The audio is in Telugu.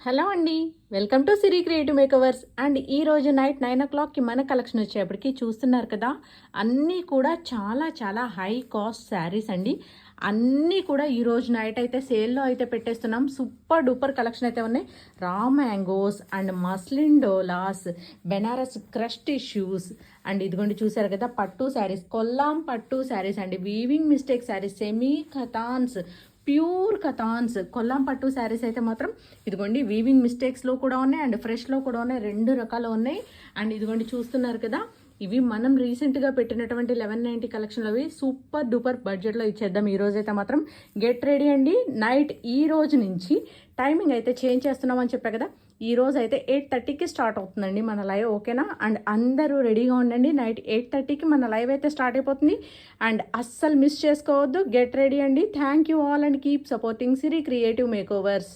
హలో అండి, welcome to Siri creative makeovers. And ఈరోజు నైట్ 9 o'clockకి మన కలెక్షన్ వచ్చేప్పటికి చూస్తున్నారు కదా, అన్నీ కూడా చాలా చాలా హై కాస్ట్ శారీస్ అండి. అన్నీ కూడా ఈరోజు నైట్ అయితే సేల్లో అయితే పెట్టేస్తున్నాం. సూపర్ డూపర్ కలెక్షన్ అయితే ఉన్నాయి. రా మ్యాంగోస్ అండ్ మస్లిన్ డోలాస్, బెనారస్ క్రష్ టిష్యూస్ అండ్ ఇదిగోండి చూసారు కదా పట్టు శారీస్, కొల్లాం పట్టు శారీస్ అండి, weaving mistake saris, semi katans, pure katans, Kollam పట్టు శారీస్ అయితే మాత్రం ఇదిగోండి వీవింగ్ మిస్టేక్స్లో కూడా ఉన్నాయి అండ్ ఫ్రెష్లో కూడా ఉన్నాయి, రెండు రకాలు ఉన్నాయి. అండ్ ఇదిగోండి చూస్తున్నారు కదా, ఇవి మనం రీసెంట్గా పెట్టినటువంటి 1190 కలెక్షన్లు. అవి సూపర్ డూపర్ బడ్జెట్లో ఇచ్చేద్దాం ఈరోజు అయితే మాత్రం. గెట్ రెడీ అండి. నైట్ ఈ రోజు నుంచి టైమింగ్ అయితే చేంజ్ చేస్తున్నామని చెప్పా కదా, ఈ రోజు అయితే 8:30కి స్టార్ట్ అవుతుందండి మన లైవ్, ఓకేనా? అండ్ అందరూ రెడీగా ఉండండి. నైట్ 8:30కి మన లైవ్ అయితే స్టార్ట్ అయిపోతుంది అండ్ అస్సలు మిస్ చేసుకోవద్దు. గెట్ రెడీ అండి. Thank you all and keep supporting Siri creative makeovers.